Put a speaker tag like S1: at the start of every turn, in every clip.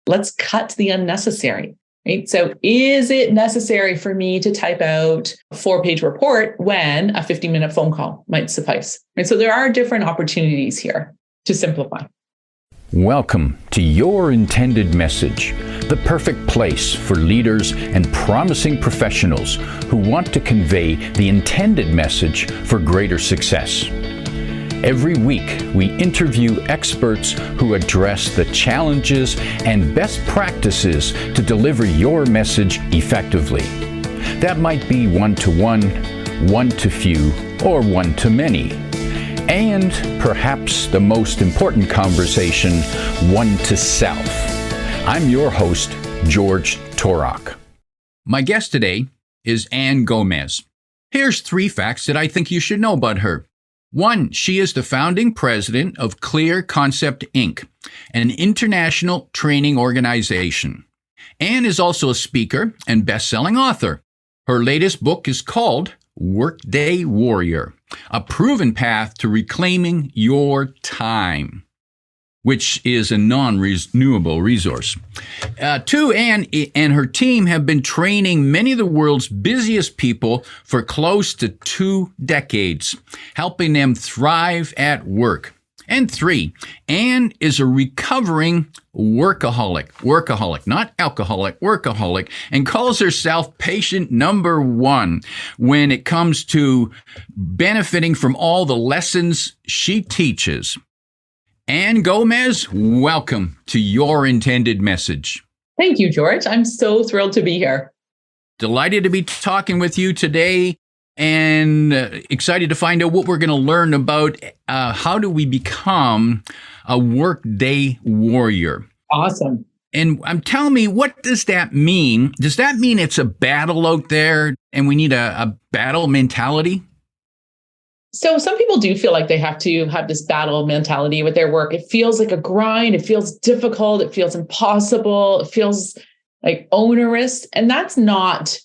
S1: Let's cut the unnecessary, right? So is it necessary for me to type out a 4-page report when a 15-minute phone call might suffice? And so there are different opportunities here to simplify.
S2: Welcome to Your Intended Message, the perfect place for leaders and promising professionals who want to convey the intended message for greater success. Every week, we interview experts who address the challenges and best practices to deliver your message effectively. That might be one-to-one, one-to-few, or one-to-many. And perhaps the most important conversation, one-to-self. I'm your host, George Torok. My guest today is Ann Gomez. Here's 3 facts that I think you should know about her. 1, she is the founding president of Clear Concept Inc., an international training organization. Ann is also a speaker and best-selling author. Her latest book is called Workday Warrior, a proven path to reclaiming your time, which is a non-renewable resource. 2, Ann and her team have been training many of the world's busiest people for close to 2 decades, helping them thrive at work. And 3, Ann is a recovering workaholic, not alcoholic, workaholic, and calls herself patient number 1 when it comes to benefiting from all the lessons she teaches. Ann Gomez, welcome to Your Intended Message.
S1: Thank you, George. I'm so thrilled to be here.
S2: Delighted to be talking with you today and excited to find out what we're going to learn about how do we become a Workday Warrior.
S1: Awesome.
S2: And tell me, what does that mean? Does that mean it's a battle out there and we need a battle mentality?
S1: So some people do feel like they have to have this battle mentality with their work. It feels like a grind. It feels difficult. It feels impossible. It feels like onerous. And that's not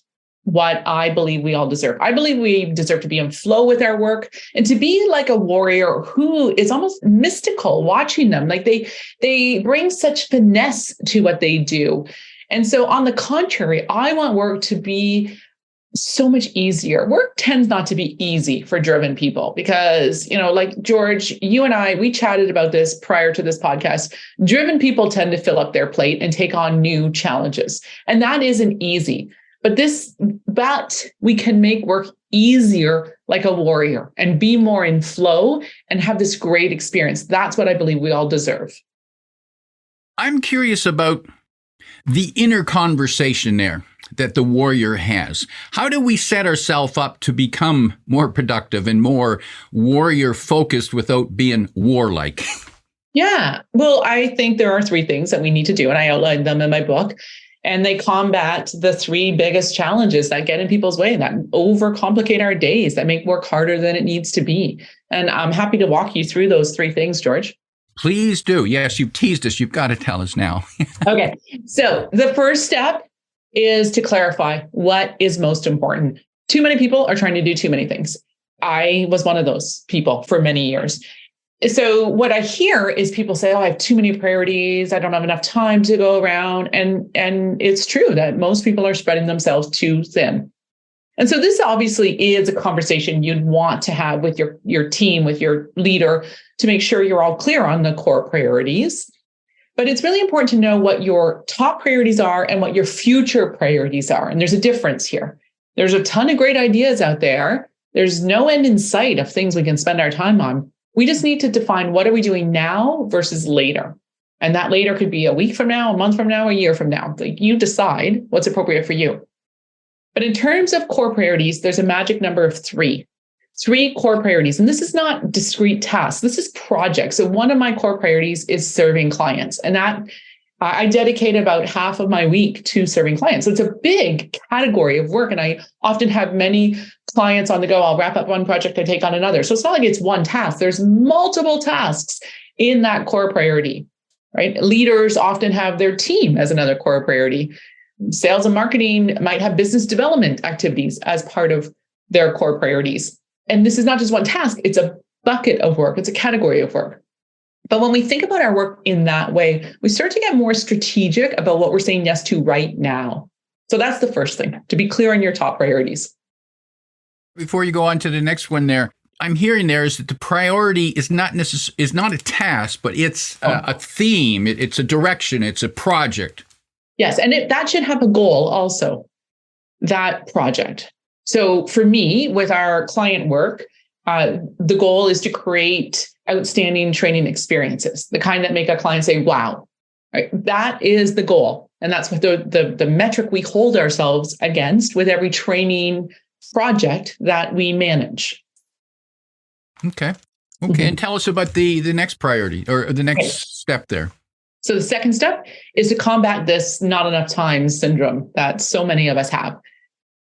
S1: what I believe we all deserve. I believe we deserve to be in flow with our work and to be like a warrior who is almost mystical watching them. Like they bring such finesse to what they do. And so on the contrary, I want work to be so much easier. Work tends not to be easy for driven people because, like George, you and I, we chatted about this prior to this podcast. Driven people tend to fill up their plate and take on new challenges. And that isn't easy. But we can make work easier like a warrior and be more in flow and have this great experience. That's what I believe we all deserve.
S2: I'm curious about the inner conversation there that the warrior has. How do we set ourselves up to become more productive and more warrior focused without being warlike?
S1: Yeah, well, I think there are 3 things that we need to do, and I outlined them in my book. And they combat the 3 biggest challenges that get in people's way, that overcomplicate our days, that make work harder than it needs to be. And I'm happy to walk you through those 3 things, George.
S2: Please do. Yes, you've teased us. You've got to tell us now.
S1: Okay. So the first step is to clarify what is most important. Too many people are trying to do too many things. I was one of those people for many years. So what I hear is people say, I have too many priorities. I don't have enough time to go around. And it's true that most people are spreading themselves too thin. And so this obviously is a conversation you'd want to have with your team, with your leader, to make sure you're all clear on the core priorities. But it's really important to know what your top priorities are and what your future priorities are. And there's a difference here. There's a ton of great ideas out there. There's no end in sight of things we can spend our time on. We just need to define what are we doing now versus later. And that later could be a week from now, a month from now, a year from now. Like you decide what's appropriate for you. But in terms of core priorities, there's a magic number of 3. 3 core priorities. And this is not discrete tasks. This is projects. So one of my core priorities is serving clients. And that I dedicate about half of my week to serving clients. So it's a big category of work. And I often have many clients on the go. I'll wrap up one project, I take on another. So it's not like it's one task. There's multiple tasks in that core priority, right? Leaders often have their team as another core priority. Sales and marketing might have business development activities as part of their core priorities. And this is not just one task. It's a bucket of work. It's a category of work. But when we think about our work in that way, we start to get more strategic about what we're saying yes to right now. So that's the first thing, to be clear on your top priorities.
S2: Before you go on to the next one there, I'm hearing there is that the priority is not a task, but it's a theme. It's a direction. It's a project.
S1: Yes. And that should have a goal also, that project. So for me, with our client work, the goal is to create outstanding training experiences, the kind that make a client say, wow, right? That is the goal. And that's what the metric we hold ourselves against with every training project that we manage.
S2: Okay. And tell us about the next priority or the next step there.
S1: So the second step is to combat this not enough time syndrome that so many of us have.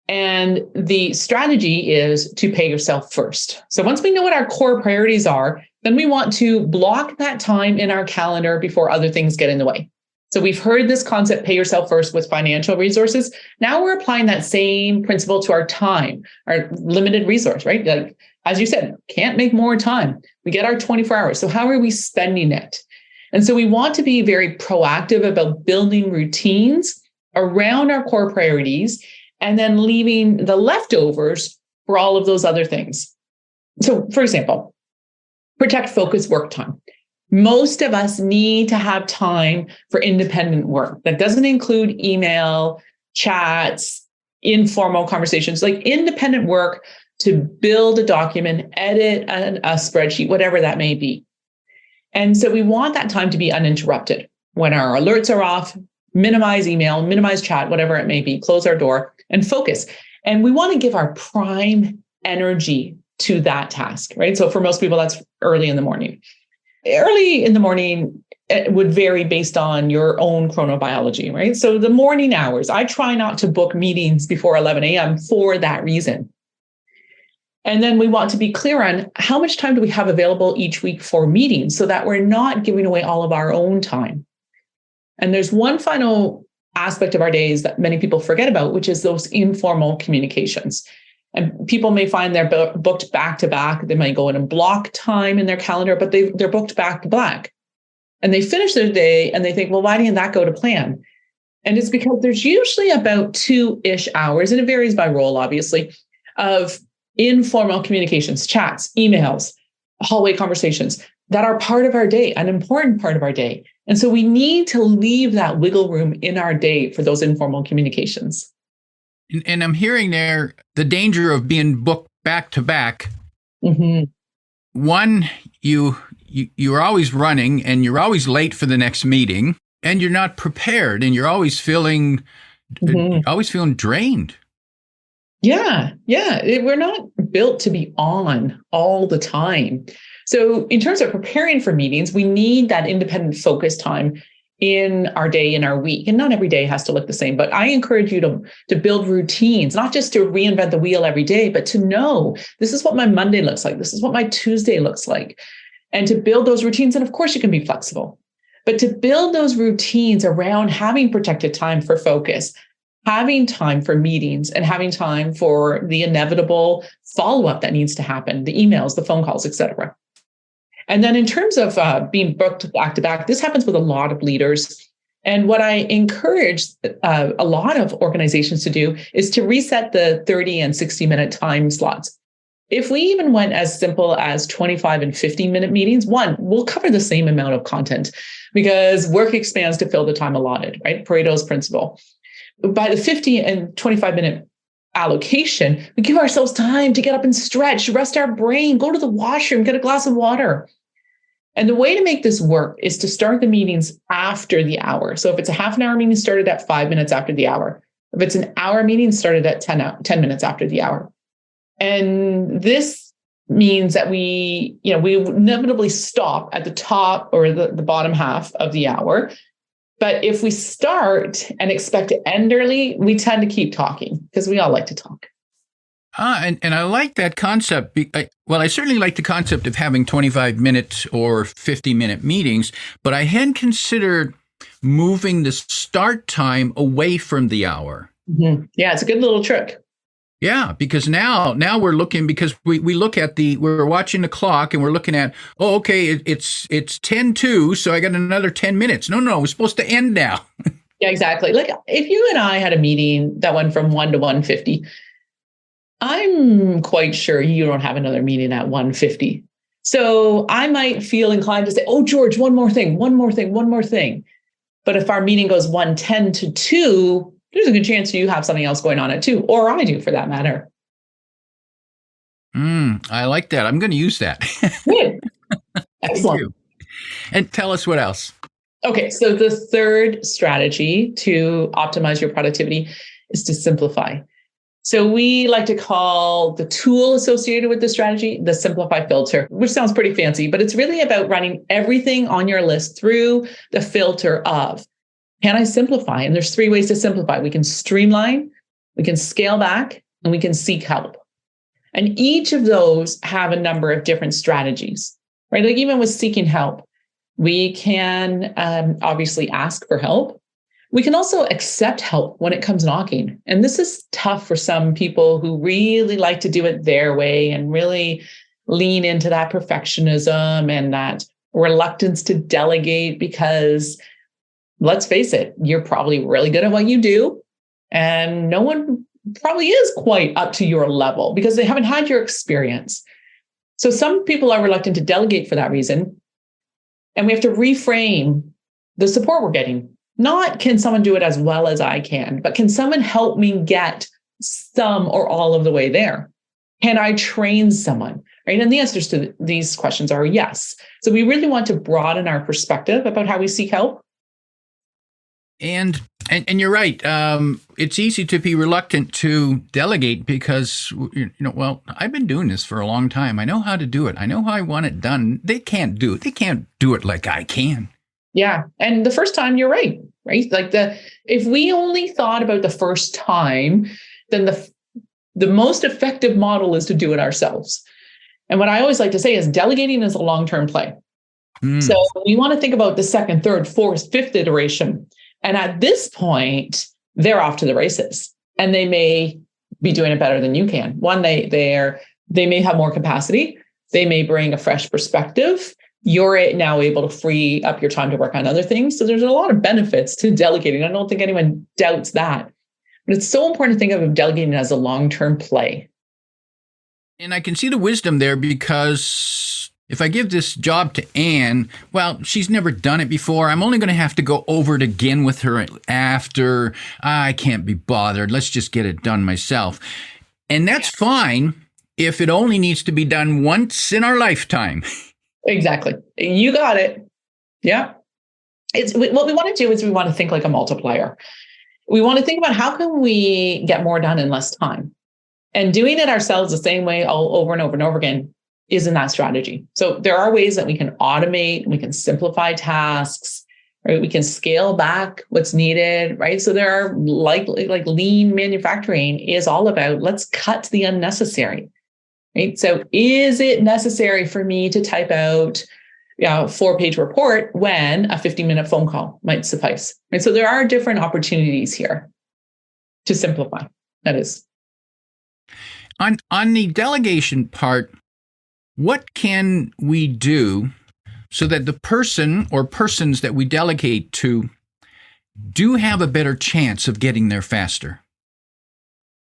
S1: And the strategy is to pay yourself first. So once we know what our core priorities are, then we want to block that time in our calendar before other things get in the way. So we've heard this concept, pay yourself first, with financial resources. Now we're applying that same principle to our time, our limited resource, right? Like, as you said, can't make more time. We get our 24 hours. So how are we spending it? And so we want to be very proactive about building routines around our core priorities and then leaving the leftovers for all of those other things. So, for example, protect focus work time. Most of us need to have time for independent work. That doesn't include email, chats, informal conversations, like independent work to build a document, edit a spreadsheet, whatever that may be. And so we want that time to be uninterrupted. When our alerts are off, minimize email, minimize chat, whatever it may be, close our door and focus. And we want to give our prime energy to that task, right? So for most people, that's early in the morning. Early in the morning, it would vary based on your own chronobiology, right? So the morning hours, I try not to book meetings before 11 a.m. for that reason. And then we want to be clear on how much time do we have available each week for meetings so that we're not giving away all of our own time. And there's one final aspect of our days that many people forget about, which is those informal communications. And people may find they're booked back to back. They might go in and block time in their calendar, but they're booked back to back. And they finish their day and they think, well, why didn't that go to plan? And it's because there's usually about 2-ish hours, and it varies by role, obviously, of informal communications, chats, emails, hallway conversations that are part of our day, an important part of our day. And so we need to leave that wiggle room in our day for those informal communications.
S2: And I'm hearing there the danger of being booked back to back.
S1: Mm-hmm.
S2: One, you're always running and you're always late for the next meeting and you're not prepared and you're always feeling drained.
S1: Yeah. We're not built to be on all the time. So in terms of preparing for meetings, we need that independent focus time in our day, in our week. And not every day has to look the same, but I encourage you to build routines, not just to reinvent the wheel every day, but to know this is what my Monday looks like. This is what my Tuesday looks like. And to build those routines. And of course you can be flexible, but to build those routines around having protected time for focus, having time for meetings, and having time for the inevitable follow-up that needs to happen, the emails, the phone calls, et cetera. And then in terms of being booked back to back, this happens with a lot of leaders. And what I encourage a lot of organizations to do is to reset the 30 and 60-minute time slots. If we even went as simple as 25 and 50-minute meetings, one, we'll cover the same amount of content because work expands to fill the time allotted, right? Pareto's principle. By the 50 and 25-minute allocation, we give ourselves time to get up and stretch, rest our brain, go to the washroom, get a glass of water. And the way to make this work is to start the meetings after the hour. So if it's a half an hour meeting, started at 5 minutes after the hour. If it's an hour meeting, started at 10 minutes after the hour. And this means that we inevitably stop at the top or the bottom half of the hour. But if we start and expect to end early, we tend to keep talking because we all like to talk.
S2: And I like that concept. I certainly like the concept of having 25-minute or 50-minute meetings, but I hadn't considered moving the start time away from the hour.
S1: Mm-hmm. Yeah, it's a good little trick.
S2: Yeah, because now we're looking, because we look at we're watching the clock and we're looking at, oh, okay, it's 10:02, so I got another 10 minutes. No, we're supposed to end now.
S1: Yeah, exactly. Like if you and I had a meeting that went from 1 to 1:50, I'm quite sure you don't have another meeting at 1:50. So I might feel inclined to say, oh, George, one more thing. But if our meeting goes 1:10 to 2, there's a good chance you have something else going on at 2, or I do for that matter.
S2: I like that. I'm going to use that.
S1: Good. Excellent.
S2: And tell us what else.
S1: Okay, so the third strategy to optimize your productivity is to simplify. So we like to call the tool associated with the strategy the simplify filter, which sounds pretty fancy, but it's really about running everything on your list through the filter of, can I simplify? And there's 3 ways to simplify. We can streamline, we can scale back, and we can seek help. And each of those have a number of different strategies, right? Like even with seeking help, we can obviously ask for help. We can also accept help when it comes knocking. And this is tough for some people who really like to do it their way and really lean into that perfectionism and that reluctance to delegate, because let's face it, you're probably really good at what you do. And no one probably is quite up to your level because they haven't had your experience. So some people are reluctant to delegate for that reason. And we have to reframe the support we're getting. Not can someone do it as well as I can, but can someone help me get some or all of the way there? Can I train someone? Right? And the answers to these questions are yes. So we really want to broaden our perspective about how we seek help.
S2: And you're right. It's easy to be reluctant to delegate because, well, I've been doing this for a long time. I know how to do it. I know how I want it done. They can't do it. They can't do it like I can.
S1: Yeah. And the first time, you're right? Like if we only thought about the first time, then the most effective model is to do it ourselves. And what I always like to say is delegating is a long-term play. So we want to think about the second, third, fourth, fifth iteration. And at this point, they're off to the races and they may be doing it better than you can. One, they may have more capacity. They may bring a fresh perspective. You're now able to free up your time to work on other things. So there's a lot of benefits to delegating. I don't think anyone doubts that. But it's so important to think of delegating as a long-term play.
S2: And I can see the wisdom there, because if I give this job to Anne, well, she's never done it before. I'm only going to have to go over it again with her after. I can't be bothered. Let's just get it done myself. And that's fine if it only needs to be done once in our lifetime.
S1: Exactly. You got it. Yeah. What we want to do is we want to think like a multiplier. We want to think about how can we get more done in less time, and doing it ourselves the same way over and over and over again isn't that strategy. So there are ways that we can automate, we can simplify tasks, right? We can scale back what's needed, right? So there are like lean manufacturing is all about, let's cut the unnecessary. Right? So is it necessary for me to type out a 4-page report when a 15-minute phone call might suffice? And so there are different opportunities here to simplify. That is.
S2: On the delegation part, what can we do so that the person or persons that we delegate to do have a better chance of getting there faster?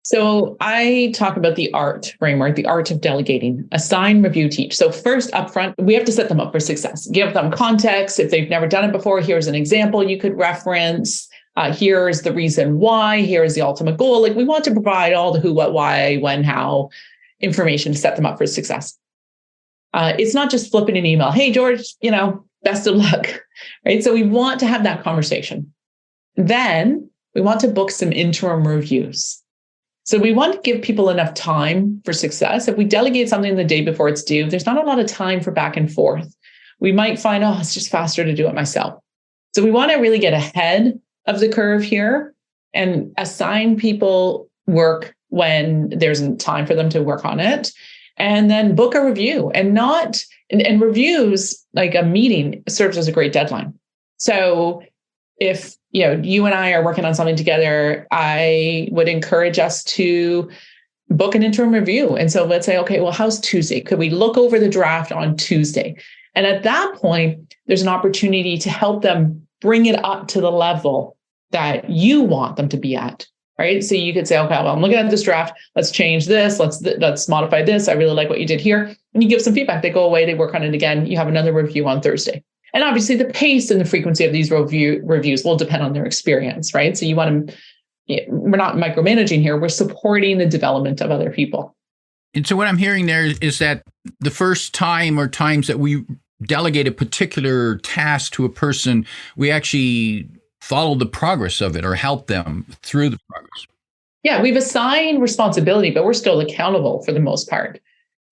S1: So I talk about the ART framework, the art of delegating: assign, review, teach. So first, upfront, we have to set them up for success. Give them context. If they've never done it before, here's an example you could reference. Here's the reason why. Here's the ultimate goal. Like, we want to provide all the who, what, why, when, how information to set them up for success. It's not just flipping an email. Hey, George, best of luck, right? So we want to have that conversation. Then we want to book some interim reviews. So we want to give people enough time for success. If we delegate something the day before it's due, there's not a lot of time for back and forth. We might find, it's just faster to do it myself. So we want to really get ahead of the curve here and assign people work when there's time for them to work on it, and then book a review. And reviews, like a meeting, serves as a great deadline. So if you and I are working on something together, I would encourage us to book an interim review. And so let's say, okay, well, how's Tuesday? Could we look over the draft on Tuesday? And at that point, there's an opportunity to help them bring it up to the level that you want them to be at, right? So you could say, okay, well, I'm looking at this draft. Let's change this. Let's modify this. I really like what you did here. And you give some feedback. They go away, they work on it again. You have another review on Thursday. And obviously the pace and the frequency of these reviews will depend on their experience, right? So you want to, we're not micromanaging here. We're supporting the development of other people.
S2: And so what I'm hearing there is that the first time or times that we delegate a particular task to a person, we actually follow the progress of it or help them through the progress.
S1: Yeah, we've assigned responsibility, but we're still accountable for the most part.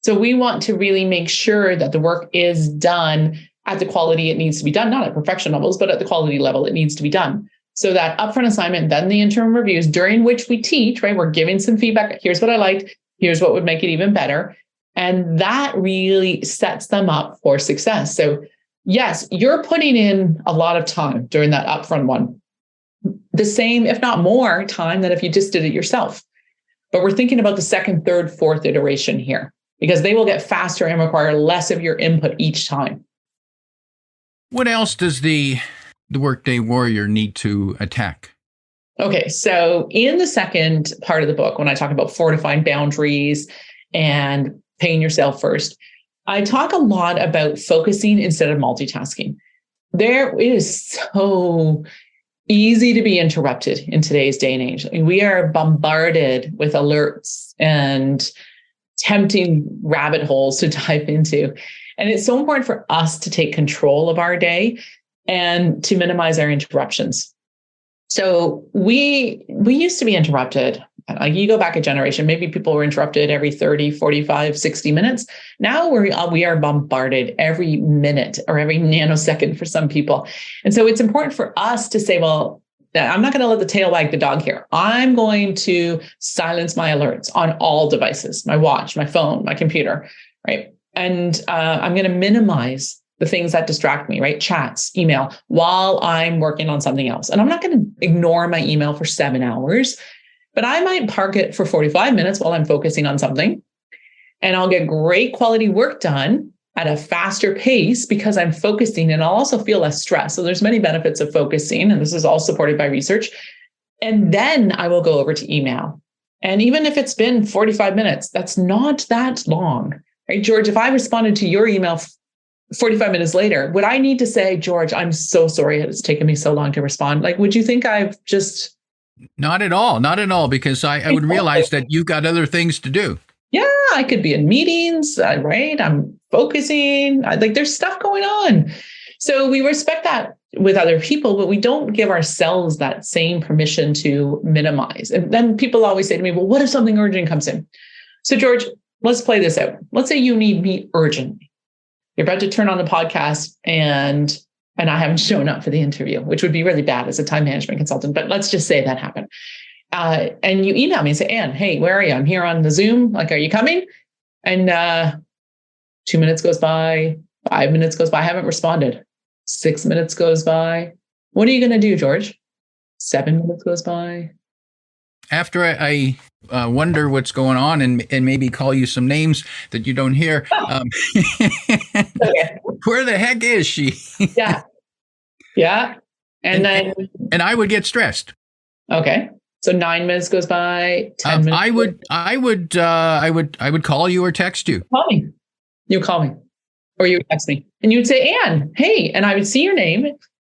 S1: So we want to really make sure that the work is done at the quality it needs to be done, not at perfection levels, but at the quality level it needs to be done. So that upfront assignment, then the interim reviews during which we teach, right? We're giving some feedback. Here's what I liked. Here's what would make it even better. And that really sets them up for success. So yes, you're putting in a lot of time during that upfront one. The same, if not more time than if you just did it yourself. But we're thinking about the second, third, fourth iteration here, because they will get faster and require less of your input each time.
S2: What else does the Workday Warrior need to attack?
S1: Okay, so in the second part of the book, when I talk about fortifying boundaries and paying yourself first, I talk a lot about focusing instead of multitasking. It is so easy to be interrupted in today's day and age. We are bombarded with alerts and tempting rabbit holes to dive into. And it's so important for us to take control of our day and to minimize our interruptions. So we used to be interrupted. Like you go back a generation, maybe people were interrupted every 30, 45, 60 minutes. Now we are bombarded every minute or every nanosecond for some people. And so it's important for us to say, well, I'm not going to let the tail wag the dog here. I'm going to silence my alerts on all devices, my watch, my phone, my computer, right? And I'm going to minimize the things that distract me, right? Chats, email, while I'm working on something else. And I'm not going to ignore my email for 7 hours, but I might park it for 45 minutes while I'm focusing on something. And I'll get great quality work done at a faster pace because I'm focusing, and I'll also feel less stress. So there's many benefits of focusing, and this is all supported by research. And then I will go over to email. And even if it's been 45 minutes, that's not that long, right? George, if I responded to your email 45 minutes later, would I need to say, George, I'm so sorry it's taken me so long to respond? Like, would you think I've just...
S2: Not at all, because I would realize that you've got other things to do.
S1: Yeah, I could be in meetings, right? I'm focusing. There's stuff going on. So we respect that with other people, but we don't give ourselves that same permission to minimize. And then people always say to me, well, what if something urgent comes in? So George, let's play this out. Let's say you need me urgently. You're about to turn on the podcast and I haven't shown up for the interview, which would be really bad as a time management consultant. But let's just say that happened. And you email me and say, Anne, hey, where are you? I'm here on the Zoom. Like, are you coming? And 2 minutes goes by, 5 minutes goes by. I haven't responded. 6 minutes goes by. What are you going to do, George? 7 minutes goes by.
S2: After I wonder what's going on and maybe call you some names that you don't hear.
S1: Okay.
S2: Where the heck is she?
S1: Yeah. Yeah. And
S2: I would get stressed.
S1: Okay. So 9 minutes goes by, 10 minutes.
S2: I would call you or text you.
S1: Call me. You call me or you would text me and you would say, Anne, hey, and I would see your name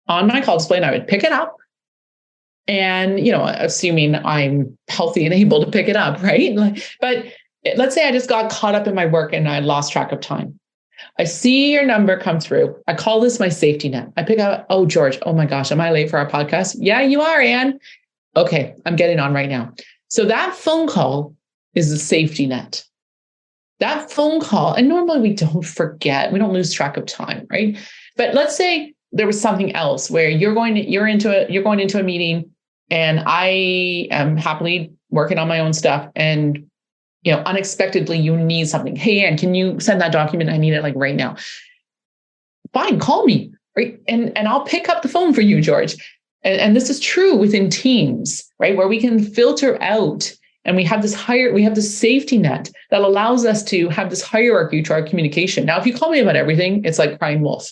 S1: on my call display and I would pick it up. And, assuming I'm healthy and able to pick it up, right? But let's say I just got caught up in my work and I lost track of time. I see your number come through. I call this my safety net. I pick up, oh, George, oh my gosh, am I late for our podcast? Yeah, you are, Anne. Okay, I'm getting on right now. So that phone call is the safety net. That phone call, and normally we don't forget, we don't lose track of time, right? But let's say there was something else where you're going into a meeting and I am happily working on my own stuff and unexpectedly you need something. Hey, Anne, can you send that document? I need it like right now. Fine, call me, right? And I'll pick up the phone for you, George. And this is true within teams, right? Where we can filter out And we have this safety net that allows us to have this hierarchy to our communication. Now, if you call me about everything, it's like crying wolf,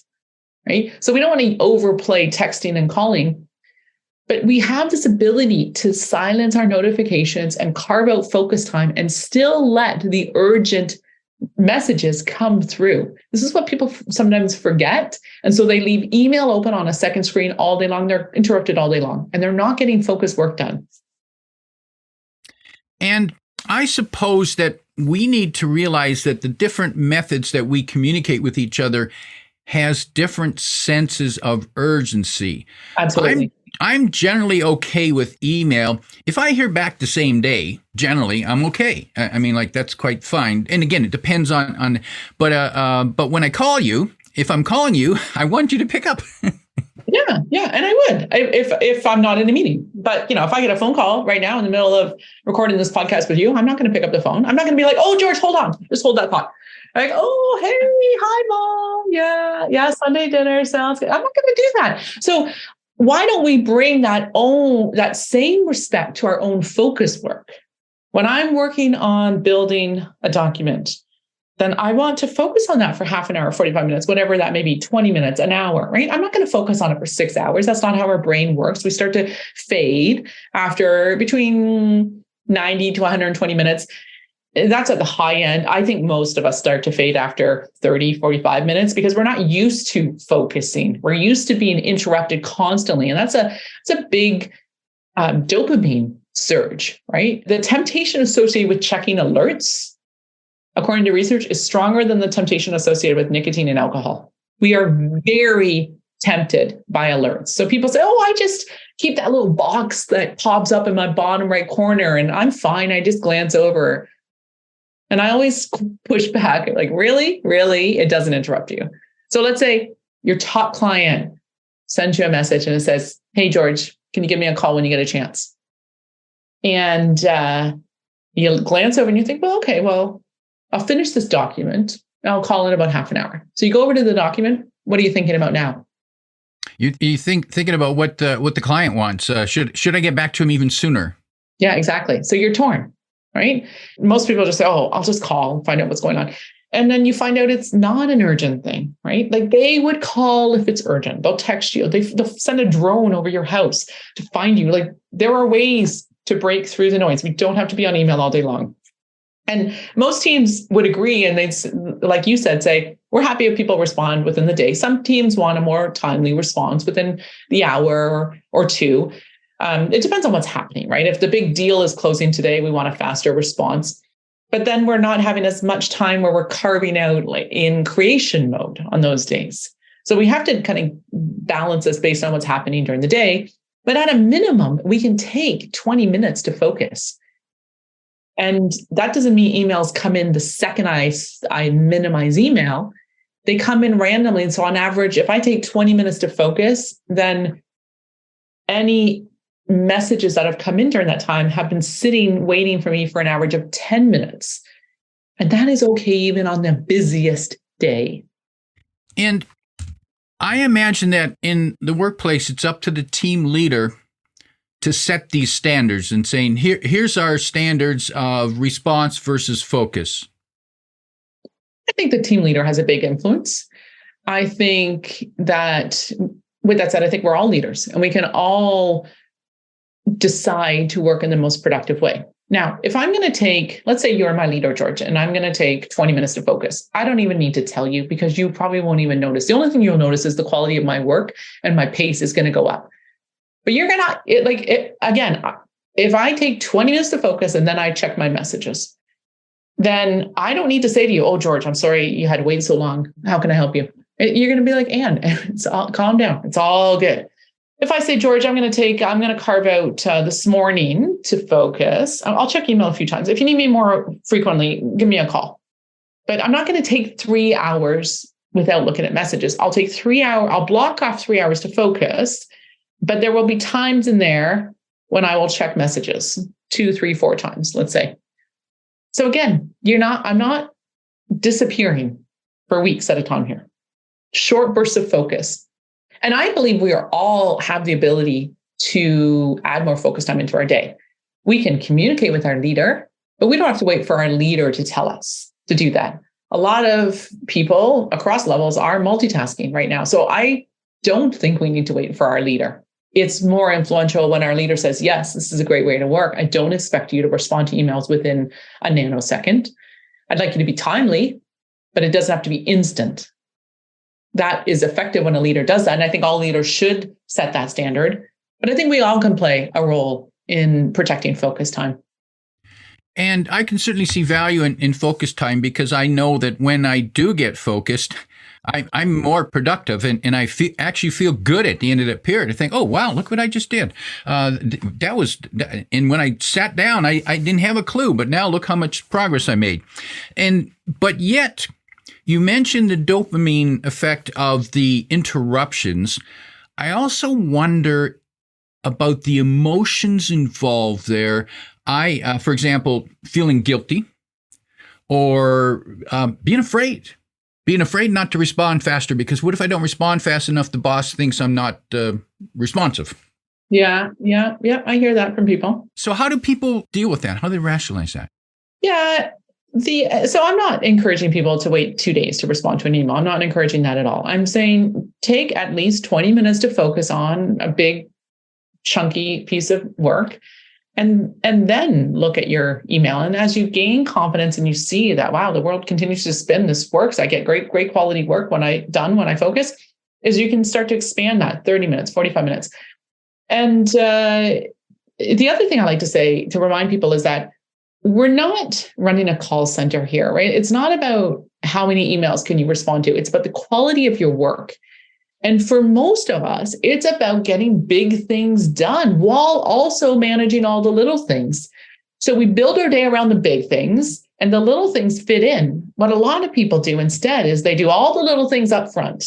S1: right? So we don't want to overplay texting and calling, but we have this ability to silence our notifications and carve out focus time and still let the urgent messages come through. This is what people sometimes forget. And so they leave email open on a second screen all day long. They're interrupted all day long, and they're not getting focused work done.
S2: And I suppose that we need to realize that the different methods that we communicate with each other has different senses of urgency.
S1: Absolutely.
S2: I'm generally okay with email. If I hear back the same day, generally I'm okay. I mean, like, that's quite fine. And again, it depends on. But when I call you, if I'm calling you, I want you to pick up.
S1: Yeah, and I would if I'm not in a meeting. But if I get a phone call right now in the middle of recording this podcast with you, I'm not going to pick up the phone. I'm not going to be like, "Oh, George, hold on, just hold that thought." Like, "Oh, hey, hi, mom. Yeah, Sunday dinner sounds good." I'm not going to do that. So why don't we bring that same respect to our own focus work? When I'm working on building a document, then I want to focus on that for half an hour, 45 minutes, whatever that may be, 20 minutes, an hour, right? I'm not going to focus on it for 6 hours. That's not how our brain works. We start to fade after between 90 to 120 minutes. That's at the high end. I think most of us start to fade after 30, 45 minutes because we're not used to focusing. We're used to being interrupted constantly. And that's a big dopamine surge, right? The temptation associated with checking alerts, according to research, is stronger than the temptation associated with nicotine and alcohol. We are very tempted by alerts. So people say, "Oh, I just keep that little box that pops up in my bottom right corner and I'm fine. I just glance over." And I always push back, like, really? It doesn't interrupt you. So let's say your top client sends you a message and it says, "Hey, George, can you give me a call when you get a chance?" And you glance over and you think, okay, well, I'll finish this document and I'll call in about half an hour. So you go over to the document. What are you thinking about now?
S2: You thinking about what the client wants. Should I get back to him even sooner?
S1: Yeah, exactly. So you're torn, right? Most people just say, "Oh, I'll just call and find out what's going on." And then you find out it's not an urgent thing, right? Like, they would call if it's urgent. They'll text you. They'll send a drone over your house to find you. Like, there are ways to break through the noise. We don't have to be on email all day long. And most teams would agree, and they'd, like you said, say, "We're happy if people respond within the day." Some teams want a more timely response within the hour or two. It depends on what's happening, right? If the big deal is closing today, we want a faster response. But then we're not having as much time where we're carving out, like, in creation mode on those days. So we have to kind of balance this based on what's happening during the day. But at a minimum, we can take 20 minutes to focus. And that doesn't mean emails come in the second I minimize email. They come in randomly. And so on average, if I take 20 minutes to focus, then any messages that have come in during that time have been sitting, waiting for me for an average of 10 minutes. And that is okay even on the busiest day.
S2: And I imagine that in the workplace, it's up to the team leader to set these standards and saying, here's our standards of response versus focus.
S1: I think the team leader has a big influence. I think that, with that said, I think we're all leaders and we can all decide to work in the most productive way. Now, if I'm going to take, let's say you're my leader, George, and I'm going to take 20 minutes to focus, I don't even need to tell you because you probably won't even notice. The only thing you'll notice is the quality of my work and my pace is going to go up. But you're going to, again, if I take 20 minutes to focus and then I check my messages, then I don't need to say to you, "Oh, George, I'm sorry you had to wait so long. How can I help you?" You're going to be like, "Anne, calm down. It's all good." If I say, "George, I'm going to carve out this morning to focus. I'll check email a few times. If you need me more frequently, give me a call." But I'm not going to take 3 hours without looking at messages. I'll block off 3 hours to focus, but there will be times in there when I will check messages 2, 3, 4 times, let's say. So again, I'm not disappearing for weeks at a time here. Short bursts of focus. And I believe we all have the ability to add more focus time into our day. We can communicate with our leader, but we don't have to wait for our leader to tell us to do that. A lot of people across levels are multitasking right now. So I don't think we need to wait for our leader. It's more influential when our leader says, yes, this is a great way to work. I don't expect you to respond to emails within a nanosecond. I'd like you to be timely, but it doesn't have to be instant. That is effective when a leader does that. And I think all leaders should set that standard. But I think we all can play a role in protecting focus time.
S2: And I can certainly see value in focus time, because I know that when I do get focused, I'm more productive, and I actually feel good at the end of that period. I think, oh, wow, look what I just did. And when I sat down, I didn't have a clue, but now look how much progress I made. But yet, you mentioned the dopamine effect of the interruptions. I also wonder about the emotions involved there. For example, feeling guilty or being afraid not to respond faster, because what if I don't respond fast enough? The boss thinks I'm not responsive.
S1: Yeah. I hear that from people.
S2: So how do people deal with that? How do they rationalize that?
S1: Yeah. So I'm not encouraging people to wait 2 days to respond to an email. I'm not encouraging that at all. I'm saying take at least 20 minutes to focus on a big, chunky piece of work. And then look at your email. And as you gain confidence and you see that, wow, the world continues to spin, this works, I get great quality work when I focus, is you can start to expand that 30 minutes, 45 minutes. And the other thing I like to say to remind people is that we're not running a call center here, right? It's not about how many emails can you respond to. It's about the quality of your work. And for most of us, it's about getting big things done while also managing all the little things. So we build our day around the big things and the little things fit in. What a lot of people do instead is they do all the little things up front.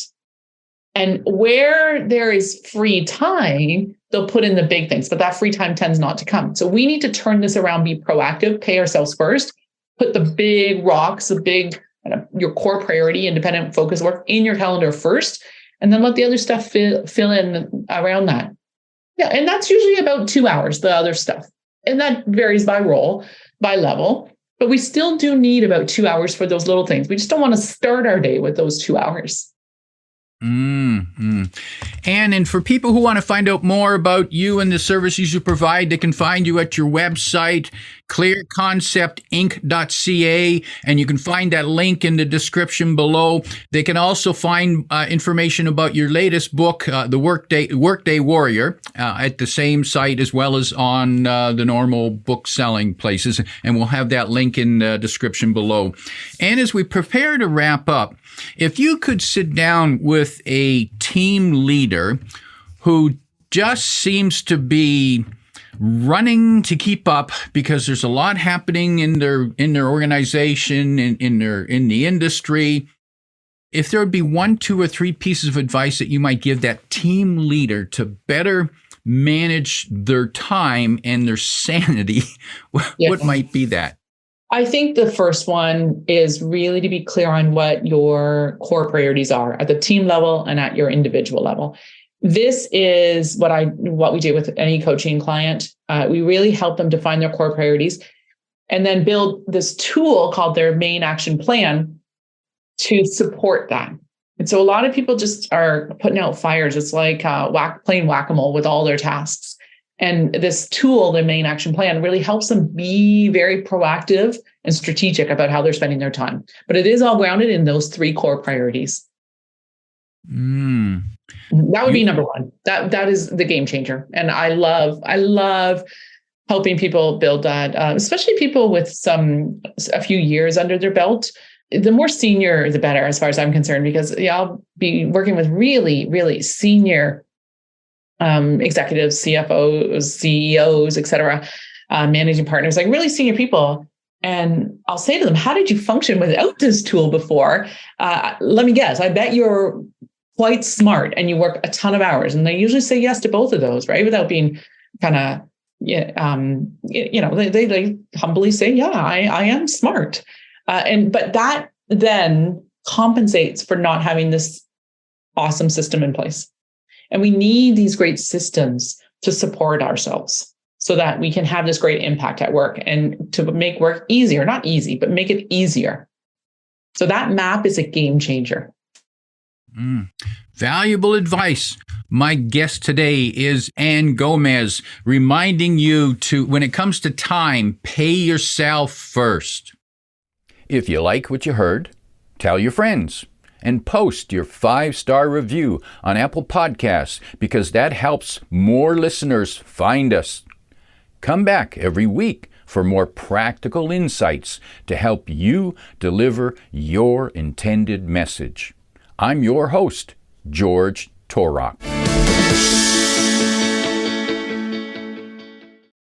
S1: And where there is free time, they'll put in the big things, but that free time tends not to come. So we need to turn this around, be proactive, pay ourselves first, put the big rocks, your core priority, independent focus work in your calendar first, and then let the other stuff fill in around that. Yeah, and that's usually about 2 hours, the other stuff. And that varies by role, by level, but we still do need about 2 hours for those little things. We just don't want to start our day with those 2 hours.
S2: Mm-hmm. And for people who want to find out more about you and the services you provide, they can find you at your website, clearconceptinc.ca, and you can find that link in the description below. They can also find information about your latest book, the Workday Warrior, at the same site as well as on the normal book selling places, and we'll have that link in the description below. And as we prepare to wrap up, if you could sit down with a team leader who just seems to be running to keep up because there's a lot happening in their organization, in the industry, if there would be 1, 2, or 3 pieces of advice that you might give that team leader to better manage their time and their sanity, what might be that?
S1: I think the first one is really to be clear on what your core priorities are at the team level and at your individual level. This is what we do with any coaching client. We really help them define their core priorities and then build this tool called their main action plan to support that. And so a lot of people just are putting out fires. It's like playing whack-a-mole with all their tasks. And this tool, the main action plan, really helps them be very proactive and strategic about how they're spending their time. But it is all grounded in those 3 core priorities. That would be number 1. That is the game changer. And I love helping people build that, especially people with a few years under their belt. The more senior, the better, as far as I'm concerned, because I'll be working with really, really senior executives, CFOs, CEOs, et cetera, managing partners, like really senior people. And I'll say to them, how did you function without this tool before? Let me guess, I bet you're quite smart and you work a ton of hours. And they usually say yes to both of those, right? Without being kind of, they humbly say, yeah, I am smart. But that then compensates for not having this awesome system in place. And we need these great systems to support ourselves. so that we can have this great impact at work and to make work easier, not easy, but make it easier. So that map is a game changer.
S2: Valuable advice. My guest today is Ann Gomez, reminding you to, when it comes to time, pay yourself first. If you like what you heard, tell your friends and post your 5-star review on Apple Podcasts, because that helps more listeners find us. Come back every week for more practical insights to help you deliver your intended message. I'm your host, George Torok.